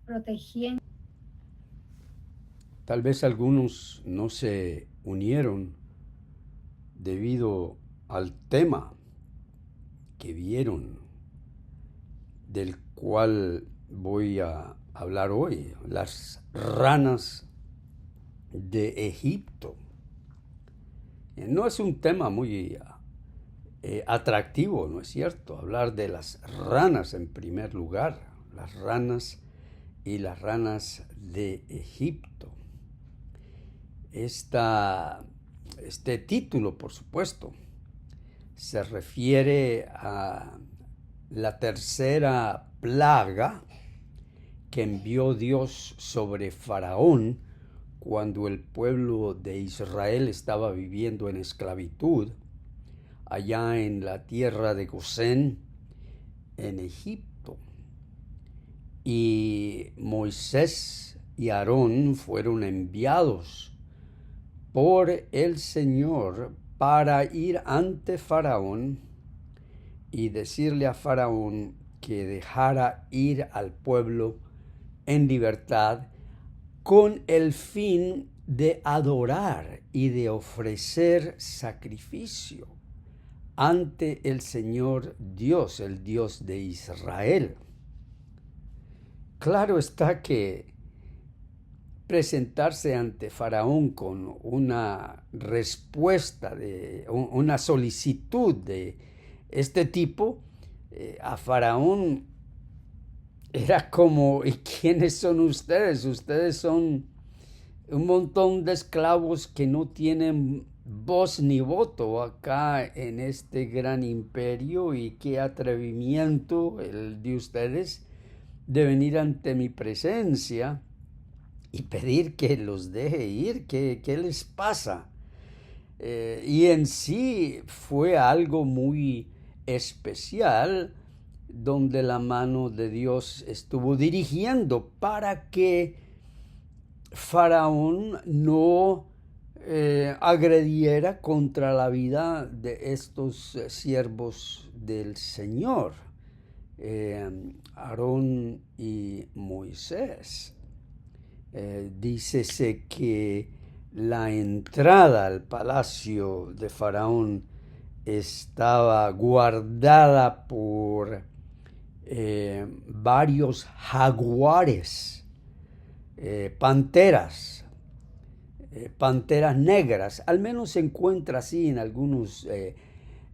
protegiendo. Tal vez algunos no se unieron debido al tema que vieron, del cual voy a hablar hoy, las ranas de Egipto. No es un tema muy atractivo, ¿no es cierto? Hablar de las ranas en primer lugar, las ranas y las ranas de Egipto. Este título, por supuesto, se refiere a la tercera plaga que envió Dios sobre Faraón cuando el pueblo de Israel estaba viviendo en esclavitud allá en la tierra de Gosén, en Egipto. Y Moisés y Aarón fueron enviados por el Señor para ir ante Faraón y decirle a Faraón que dejara ir al pueblo en libertad con el fin de adorar y de ofrecer sacrificio ante el Señor Dios, el Dios de Israel. Claro está que presentarse ante Faraón con una respuesta, una solicitud de este tipo, a Faraón era como: ¿y quiénes son ustedes? Ustedes son un montón de esclavos que no tienen voz ni voto acá en este gran imperio, y qué atrevimiento el de ustedes de venir ante mi presencia y pedir que los deje ir. ¿Qué les pasa? Y en sí fue algo muy especial, donde la mano de Dios estuvo dirigiendo para que Faraón no agrediera contra la vida de estos siervos del Señor, Aarón y Moisés. Dícese que la entrada al palacio de Faraón estaba guardada por varios jaguares, panteras negras. Al menos se encuentra así en algunos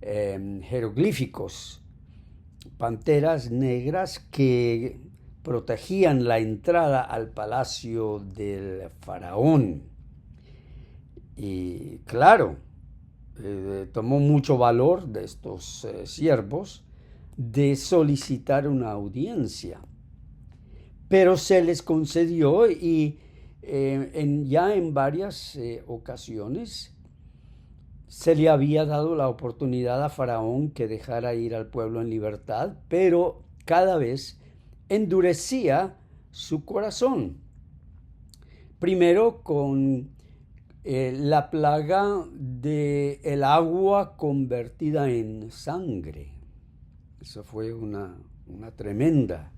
jeroglíficos. Panteras negras que protegían la entrada al palacio del faraón. Y claro, tomó mucho valor de estos siervos de solicitar una audiencia, pero se les concedió, y ya en varias ocasiones se le había dado la oportunidad a Faraón que dejara ir al pueblo en libertad, pero cada vez endurecía su corazón. Primero con la plaga del agua convertida en sangre. Eso fue una tremenda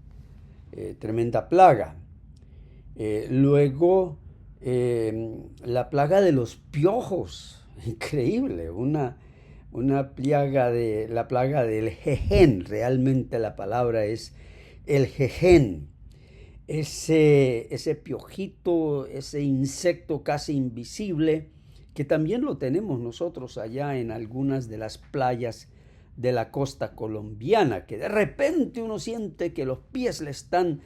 plaga. Luego la plaga de los piojos. Increíble, la plaga del jején. Realmente la palabra es el jején. Ese piojito, ese insecto casi invisible, que también lo tenemos nosotros allá en algunas de las playas de la costa colombiana, que de repente uno siente que los pies le están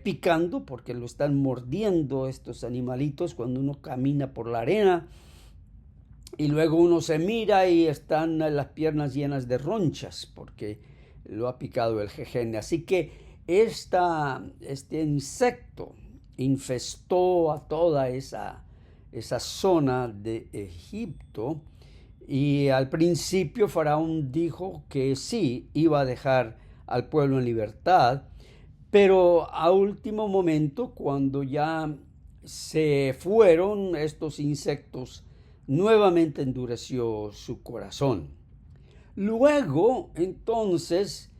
picando, porque lo están mordiendo estos animalitos cuando uno camina por la arena, y luego uno se mira y están las piernas llenas de ronchas porque lo ha picado el jején. Así que este insecto infestó a toda esa zona de Egipto, y al principio Faraón dijo que sí, iba a dejar al pueblo en libertad, pero a último momento, cuando ya se fueron estos insectos, nuevamente endureció su corazón. Luego, entonces,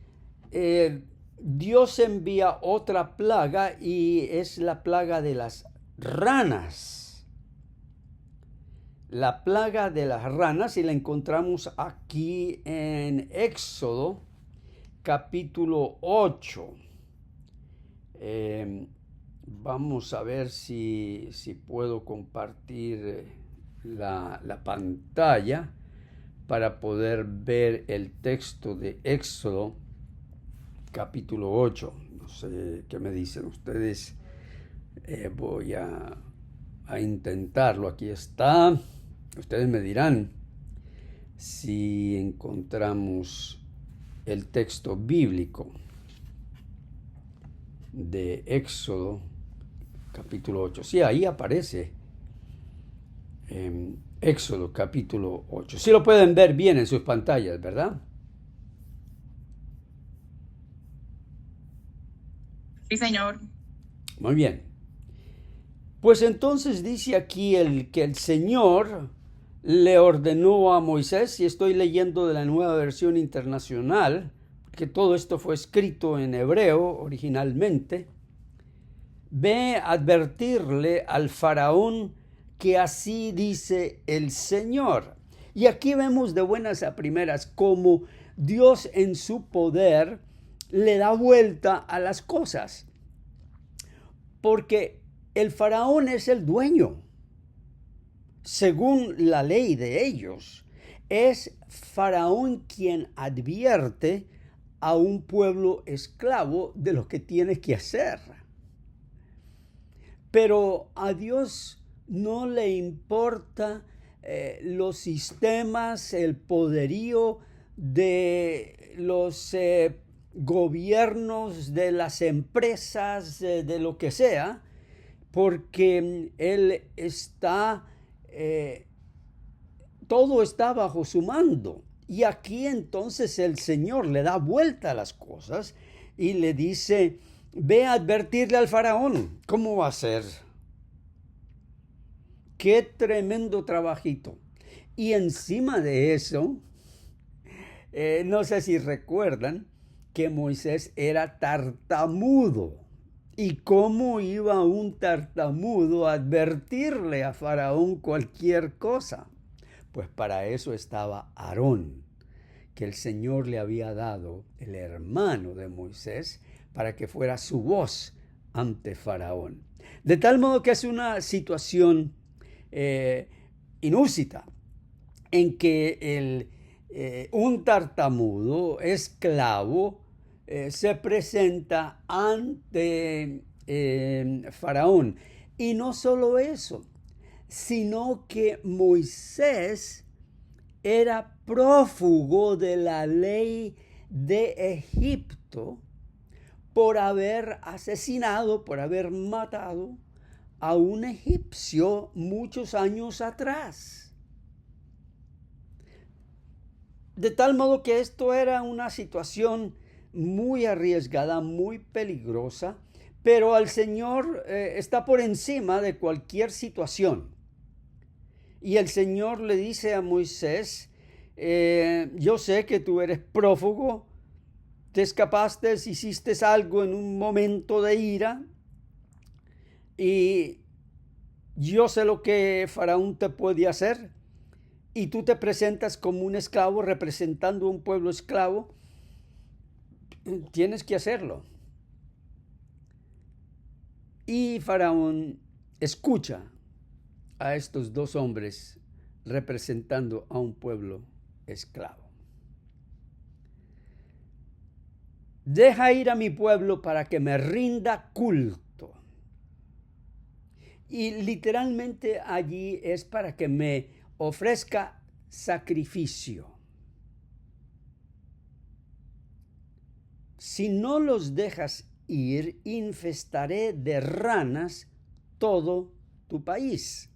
Dios envía otra plaga y es la plaga de las ranas. La plaga de las ranas, y la encontramos aquí en Éxodo capítulo 8. Vamos a ver si puedo compartir la pantalla para poder ver el texto de Éxodo capítulo 8. No sé qué me dicen ustedes. Voy a intentarlo. Aquí está. Ustedes me dirán si encontramos el texto bíblico de Éxodo capítulo 8. Sí, ahí aparece Éxodo capítulo 8. Sí lo pueden ver bien en sus pantallas, ¿verdad? Sí, señor. Muy bien. Pues entonces dice aquí que el Señor le ordenó a Moisés, y estoy leyendo de la Nueva Versión Internacional, que todo esto fue escrito en hebreo originalmente: ve a advertirle al faraón que así dice el Señor. Y aquí vemos de buenas a primeras cómo Dios en su poder le da vuelta a las cosas. Porque el faraón es el dueño. Según la ley de ellos, es faraón quien advierte a un pueblo esclavo de lo que tiene que hacer. Pero a Dios no le importa los sistemas, el poderío de los gobiernos, de las empresas, de lo que sea, porque Él está, todo está bajo su mando. Y aquí entonces el Señor le da vuelta a las cosas y le dice: ve a advertirle al faraón. ¿Cómo va a ser? ¡Qué tremendo trabajito! Y encima de eso, no sé si recuerdan que Moisés era tartamudo. ¿Y cómo iba un tartamudo a advertirle a Faraón cualquier cosa? Pues para eso estaba Aarón, que el Señor le había dado, el hermano de Moisés, para que fuera su voz ante Faraón. De tal modo que es una situación inúsita en que un tartamudo esclavo se presenta ante Faraón. Y no solo eso, sino que Moisés era prófugo de la ley de Egipto por haber asesinado, por haber matado a un egipcio muchos años atrás. De tal modo que esto era una situación muy arriesgada, muy peligrosa, pero el Señor está por encima de cualquier situación. Y el Señor le dice a Moisés: yo sé que tú eres prófugo, te escapaste, hiciste algo en un momento de ira, y yo sé lo que Faraón te puede hacer, y tú te presentas como un esclavo representando a un pueblo esclavo. Tienes que hacerlo. Y Faraón escucha a estos dos hombres representando a un pueblo esclavo. Deja ir a mi pueblo para que me rinda culto. Y literalmente allí es para que me ofrezca sacrificio. Si no los dejas ir, infestaré de ranas todo tu país.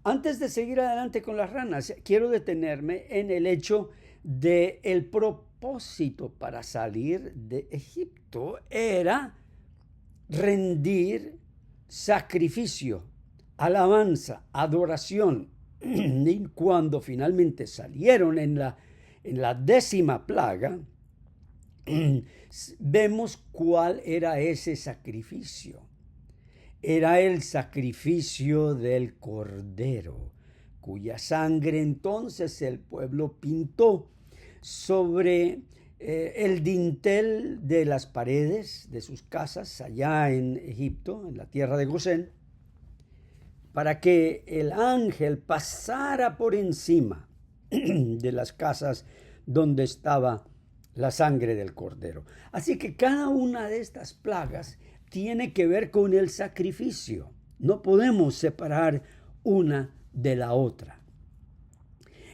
Antes de seguir adelante con las ranas, quiero detenerme en el hecho de el propósito para salir de Egipto era rendir sacrificio, alabanza, adoración. Y cuando finalmente salieron en la 10ª plaga, vemos cuál era ese sacrificio. Era el sacrificio del Cordero, cuya sangre entonces el pueblo pintó sobre el dintel de las paredes de sus casas allá en Egipto, en la tierra de Gosén, para que el ángel pasara por encima de las casas donde estaba la sangre del Cordero. Así que cada una de estas plagas tiene que ver con el sacrificio. No podemos separar una de la otra.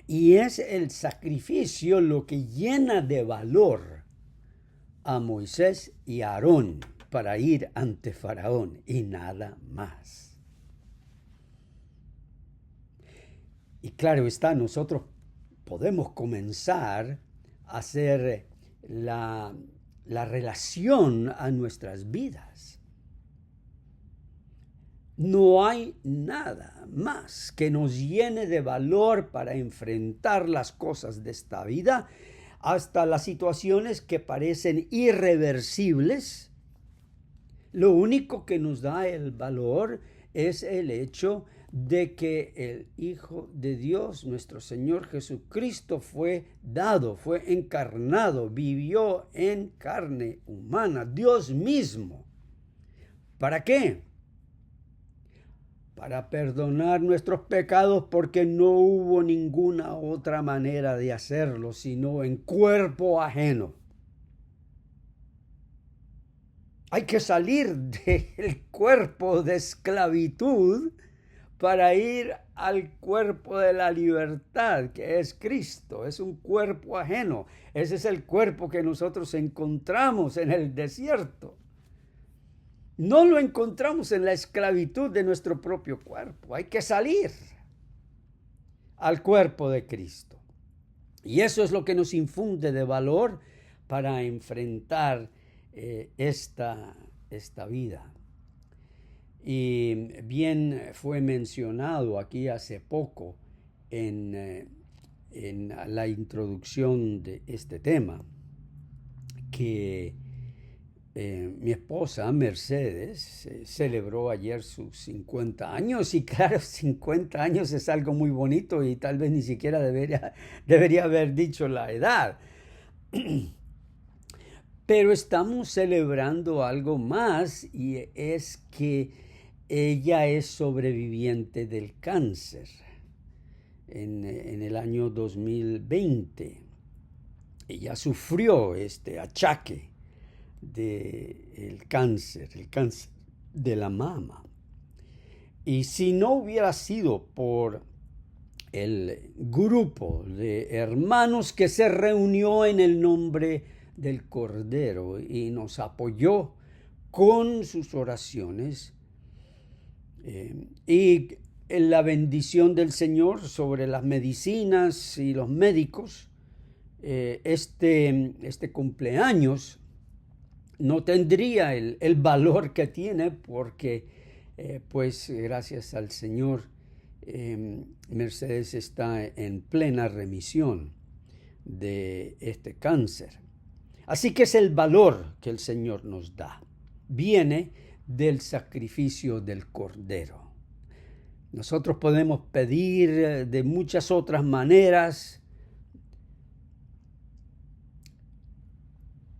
Y es el sacrificio lo que llena de valor a Moisés y a Aarón para ir ante Faraón y nada más. Y claro está, nosotros podemos comenzar a hacer la relación a nuestras vidas. No hay nada más que nos llene de valor para enfrentar las cosas de esta vida, hasta las situaciones que parecen irreversibles. Lo único que nos da el valor es el hecho de que el Hijo de Dios, nuestro Señor Jesucristo, fue dado, fue encarnado, vivió en carne humana, Dios mismo. ¿Para qué? Para perdonar nuestros pecados, porque no hubo ninguna otra manera de hacerlo, sino en cuerpo ajeno. Hay que salir del cuerpo de esclavitud para ir al cuerpo de la libertad, que es Cristo. Es un cuerpo ajeno. Ese es el cuerpo que nosotros encontramos en el desierto. No lo encontramos en la esclavitud de nuestro propio cuerpo. Hay que salir al cuerpo de Cristo. Y eso es lo que nos infunde de valor para enfrentar esta vida. Y bien fue mencionado aquí hace poco en la introducción de este tema que mi esposa Mercedes celebró ayer sus 50 años y claro, 50 años es algo muy bonito y tal vez ni siquiera debería haber dicho la edad. Pero estamos celebrando algo más y es que ella es sobreviviente del cáncer. En el año 2020 ella sufrió este achaque del cáncer, el cáncer de la mama. Y si no hubiera sido por el grupo de hermanos que se reunió en el nombre del Cordero y nos apoyó con sus oraciones y la bendición del Señor sobre las medicinas y los médicos, este cumpleaños no tendría el valor que tiene porque pues gracias al Señor Mercedes está en plena remisión de este cáncer. Así que es el valor que el Señor nos da. Viene del sacrificio del Cordero. Nosotros podemos pedir de muchas otras maneras,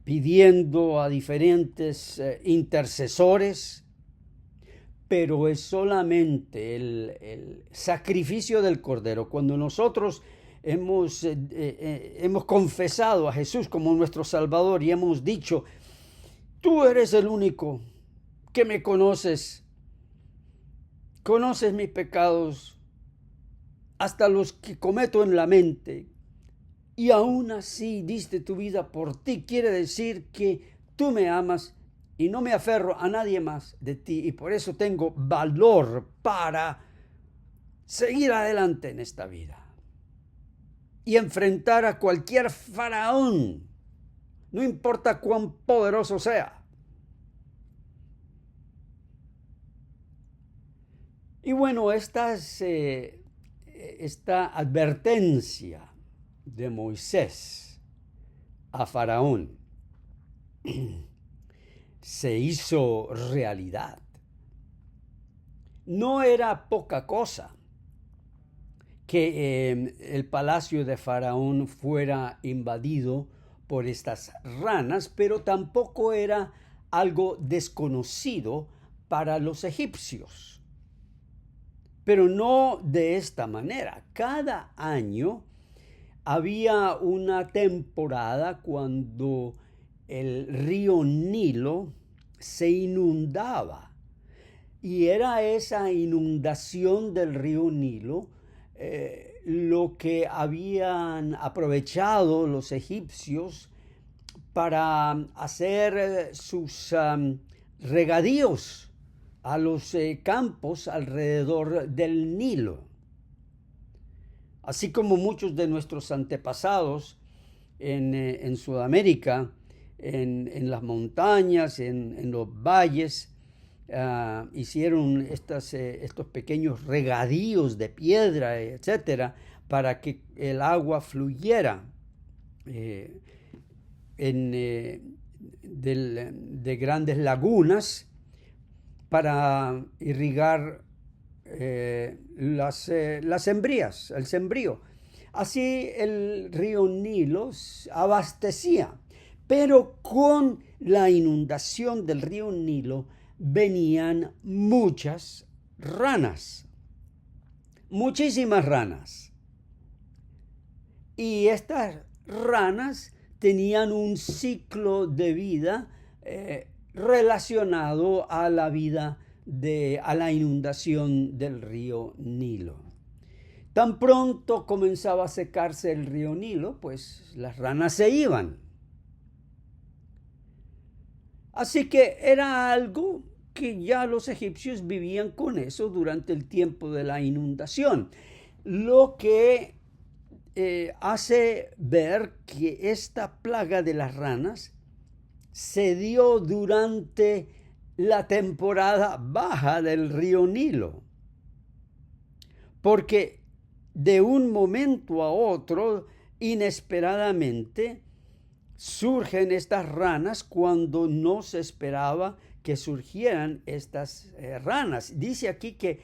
pidiendo a diferentes intercesores, pero es solamente el sacrificio del Cordero. Cuando nosotros hemos confesado a Jesús como nuestro Salvador y hemos dicho, tú eres el único que me conoces mis pecados, hasta los que cometo en la mente, y aún así diste tu vida por ti, quiere decir que tú me amas y no me aferro a nadie más de ti, y por eso tengo valor para seguir adelante en esta vida y enfrentar a cualquier faraón, no importa cuán poderoso sea. Y bueno, esta advertencia de Moisés a Faraón se hizo realidad. No era poca cosa que el palacio de Faraón fuera invadido por estas ranas, pero tampoco era algo desconocido para los egipcios. Pero no de esta manera. Cada año había una temporada cuando el río Nilo se inundaba. Y era esa inundación del río Nilo lo que habían aprovechado los egipcios para hacer sus regadíos a los campos alrededor del Nilo. Así como muchos de nuestros antepasados en Sudamérica, en las montañas, en los valles, hicieron estos pequeños regadíos de piedra, etcétera, para que el agua fluyera de grandes lagunas para irrigar las sembrías, el sembrío. Así el río Nilo abastecía, pero con la inundación del río Nilo venían muchas ranas, muchísimas ranas. Y estas ranas tenían un ciclo de vida relacionado a la vida a la inundación del río Nilo. Tan pronto comenzaba a secarse el río Nilo, pues las ranas se iban. Así que era algo que ya los egipcios vivían con eso durante el tiempo de la inundación. Lo que hace ver que esta plaga de las ranas se dio durante la temporada baja del río Nilo. Porque de un momento a otro, inesperadamente, surgen estas ranas cuando no se esperaba que surgieran estas ranas. Dice aquí que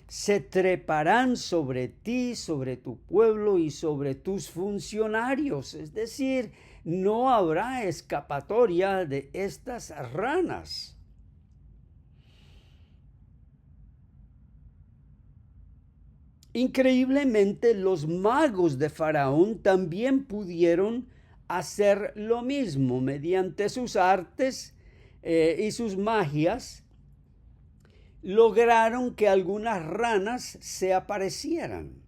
se treparán sobre ti, sobre tu pueblo y sobre tus funcionarios. Es decir, no habrá escapatoria de estas ranas. Increíblemente, los magos de Faraón también pudieron hacer lo mismo mediante sus artes y sus magias. Lograron que algunas ranas se aparecieran.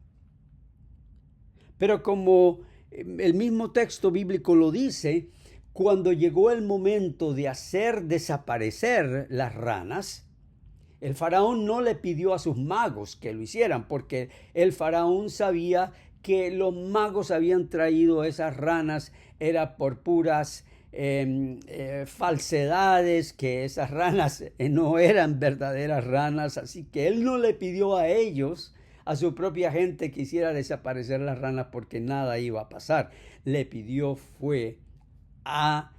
Pero como el mismo texto bíblico lo dice, cuando llegó el momento de hacer desaparecer las ranas, el faraón no le pidió a sus magos que lo hicieran, porque el faraón sabía que los magos habían traído esas ranas, era por puras falsedades, que esas ranas no eran verdaderas ranas, así que él no le pidió a ellos, a su propia gente, que hiciera desaparecer las ranas, porque nada iba a pasar. Le pidió fue a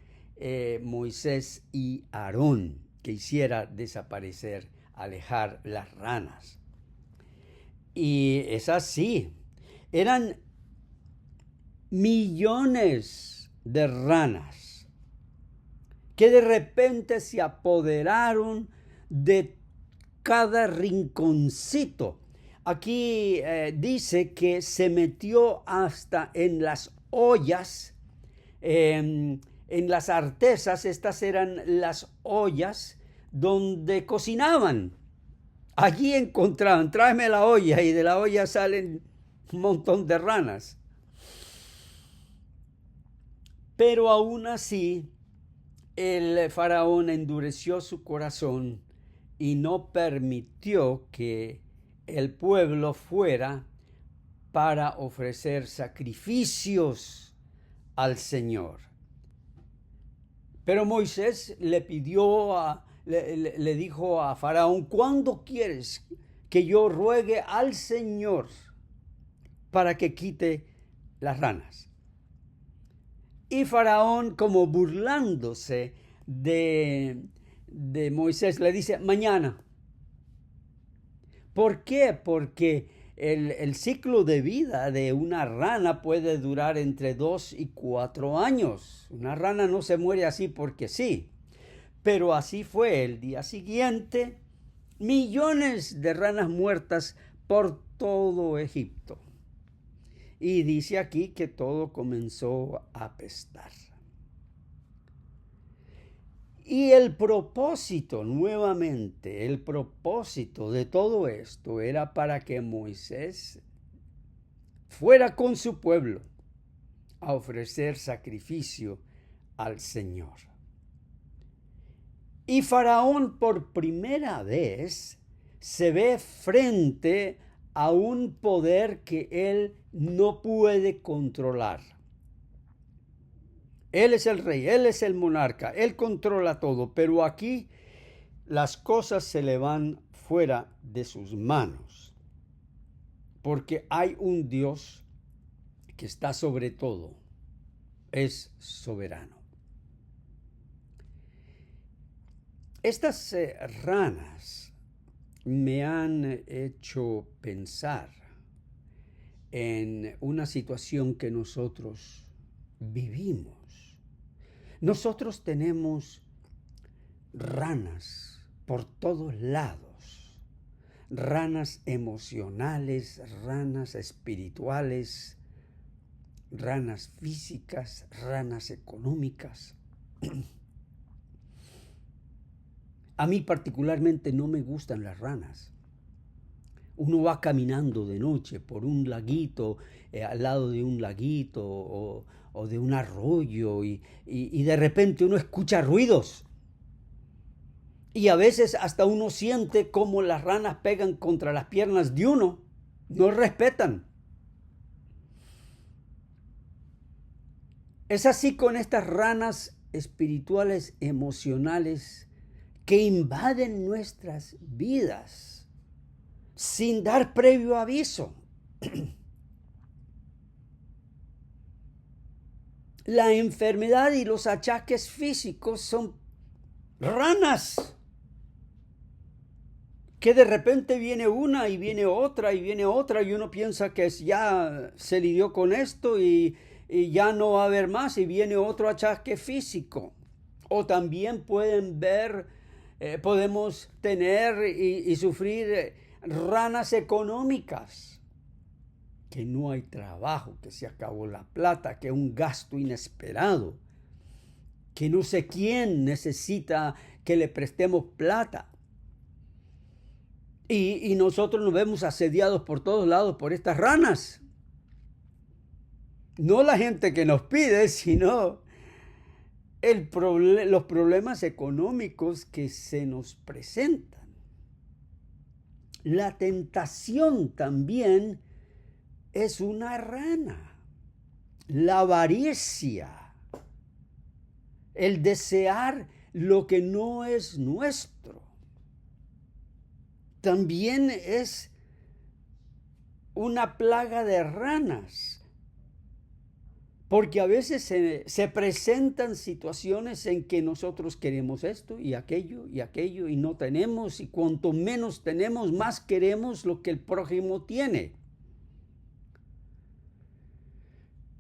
Moisés y Aarón que hiciera desaparecer, alejar las ranas. Y es así, eran millones de ranas que de repente se apoderaron de cada rinconcito. Aquí dice que se metió hasta en las ollas, en las artesas. Estas eran las ollas donde cocinaban. Allí encontraban, tráeme la olla, y de la olla salen un montón de ranas. Pero aún así, el faraón endureció su corazón y no permitió que el pueblo fuera para ofrecer sacrificios al Señor. Pero Moisés le dijo a Faraón: ¿cuándo quieres que yo ruegue al Señor para que quite las ranas? Y Faraón, como burlándose de Moisés, le dice mañana. ¿Por qué? Porque el ciclo de vida de una rana puede durar entre 2 y 4 años. Una rana no se muere así porque sí. Pero así fue el día siguiente. Millones de ranas muertas por todo Egipto. Y dice aquí que todo comenzó a apestar. Y el propósito, nuevamente, el propósito de todo esto era para que Moisés fuera con su pueblo a ofrecer sacrificio al Señor. Y Faraón por primera vez se ve frente a un poder que él no puede controlar. Él es el rey, él es el monarca, él controla todo, pero aquí las cosas se le van fuera de sus manos, porque hay un Dios que está sobre todo, es soberano. Estas ranas me han hecho pensar en una situación que nosotros vivimos. Nosotros tenemos ranas por todos lados, ranas emocionales, ranas espirituales, ranas físicas, ranas económicas. A mí particularmente no me gustan las ranas. Uno va caminando de noche por un laguito, al lado de un laguito o de un arroyo y de repente uno escucha ruidos. Y a veces hasta uno siente cómo las ranas pegan contra las piernas de uno. No respetan. Es así con estas ranas espirituales, emocionales, que invaden nuestras vidas sin dar previo aviso. La enfermedad y los achaques físicos son ranas que de repente viene una y viene otra y viene otra y uno piensa que ya se lidió con esto y ya no va a haber más y viene otro achaque físico. O también podemos tener y sufrir ranas económicas, que no hay trabajo, que se acabó la plata, que un gasto inesperado, que no sé quién necesita que le prestemos plata. Y nosotros nos vemos asediados por todos lados por estas ranas. No la gente que nos pide, sino los problemas económicos que se nos presentan. La tentación también es una rana. La avaricia, el desear lo que no es nuestro, también es una plaga de ranas. Porque a veces se presentan situaciones en que nosotros queremos esto y aquello y no tenemos, y cuanto menos tenemos, más queremos lo que el prójimo tiene,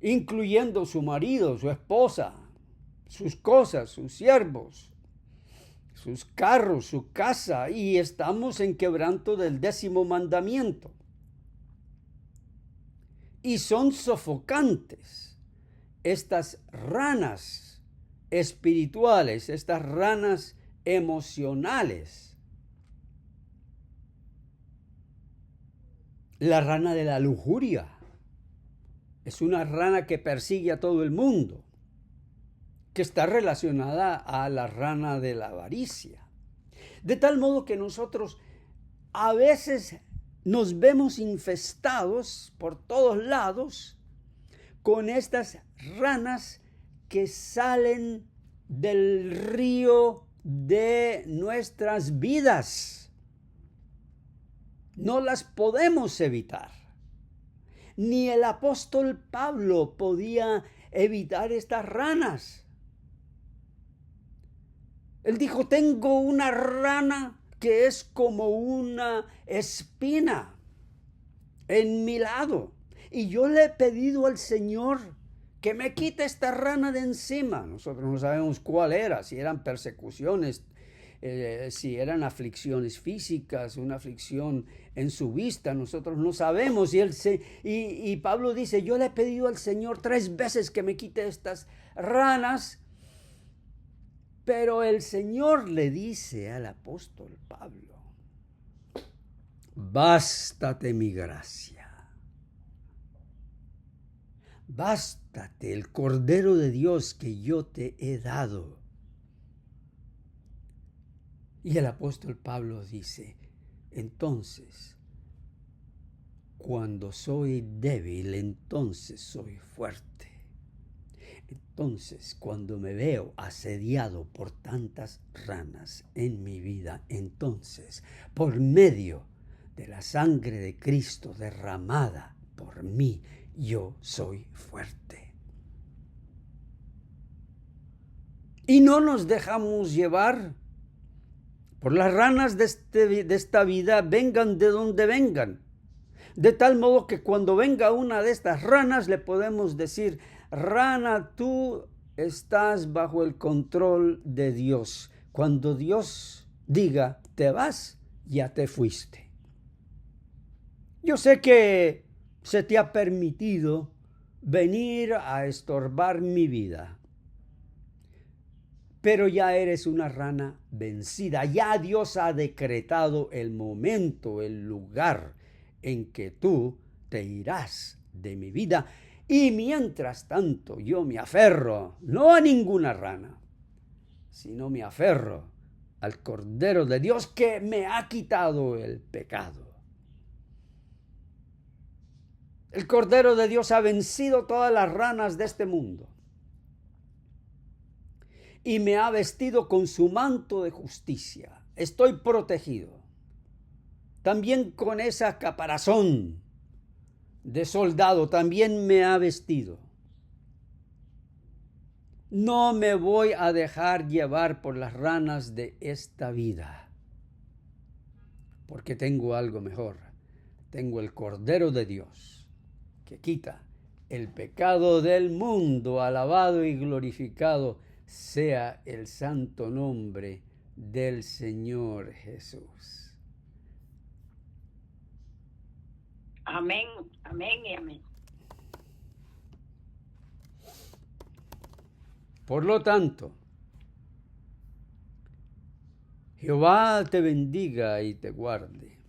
incluyendo su marido, su esposa, sus cosas, sus siervos, sus carros, su casa, y estamos en quebranto del 10º mandamiento. Y son sofocantes estas ranas espirituales, estas ranas emocionales. La rana de la lujuria es una rana que persigue a todo el mundo, que está relacionada a la rana de la avaricia. De tal modo que nosotros a veces nos vemos infestados por todos lados con estas ranas que salen del río de nuestras vidas. No las podemos evitar. Ni el apóstol Pablo podía evitar estas ranas. Él dijo, tengo una rana que es como una espina en mi lado. Y yo le he pedido al Señor que me quite esta rana de encima. Nosotros no sabemos cuál era, si eran persecuciones, si eran aflicciones físicas, una aflicción en su vista, nosotros no sabemos. Y Pablo dice, yo le he pedido al Señor 3 veces que me quite estas ranas, pero el Señor le dice al apóstol Pablo, bástate mi gracia. Bástate el Cordero de Dios que yo te he dado. Y el apóstol Pablo dice, entonces, cuando soy débil, entonces soy fuerte. Entonces, cuando me veo asediado por tantas ranas en mi vida, entonces, por medio de la sangre de Cristo derramada por mí, yo soy fuerte. Y no nos dejamos llevar por las ranas de esta vida, vengan de donde vengan. De tal modo que cuando venga una de estas ranas le podemos decir, rana, tú estás bajo el control de Dios. Cuando Dios diga, te vas, ya te fuiste. Yo sé que se te ha permitido venir a estorbar mi vida, pero ya eres una rana vencida. Ya Dios ha decretado el momento, el lugar en que tú te irás de mi vida. Y mientras tanto yo me aferro, no a ninguna rana, sino me aferro al Cordero de Dios que me ha quitado el pecado. El Cordero de Dios ha vencido todas las ranas de este mundo y me ha vestido con su manto de justicia. Estoy protegido. También con esa caparazón de soldado también me ha vestido. No me voy a dejar llevar por las ranas de esta vida, porque tengo algo mejor. Tengo el Cordero de Dios, que quita el pecado del mundo. Alabado y glorificado sea el santo nombre del Señor Jesús. Amén, amén y amén. Por lo tanto, Jehová te bendiga y te guarde.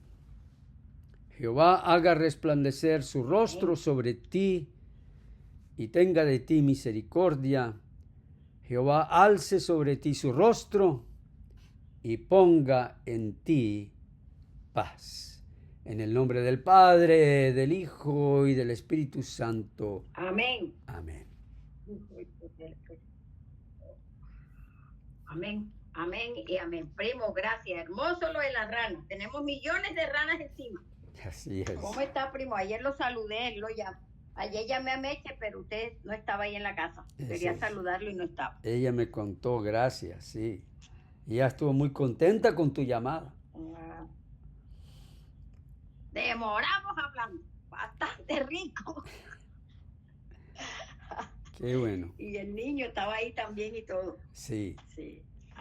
Jehová haga resplandecer su rostro sobre ti y tenga de ti misericordia. Jehová alce sobre ti su rostro y ponga en ti paz. En el nombre del Padre, del Hijo y del Espíritu Santo. Amén. Amén. Amén, amén y amén. Primo, gracias. Hermoso lo de las ranas. Tenemos millones de ranas encima. Así es. ¿Cómo está, primo? Ayer lo saludé, ayer llamé a Meche, pero usted no estaba ahí en la casa. Quería saludarlo y no estaba. Ella me contó, gracias, sí. Ella estuvo muy contenta con tu llamada. Demoramos hablando, bastante rico. Qué bueno. Y el niño estaba ahí también y todo. Sí. Sí.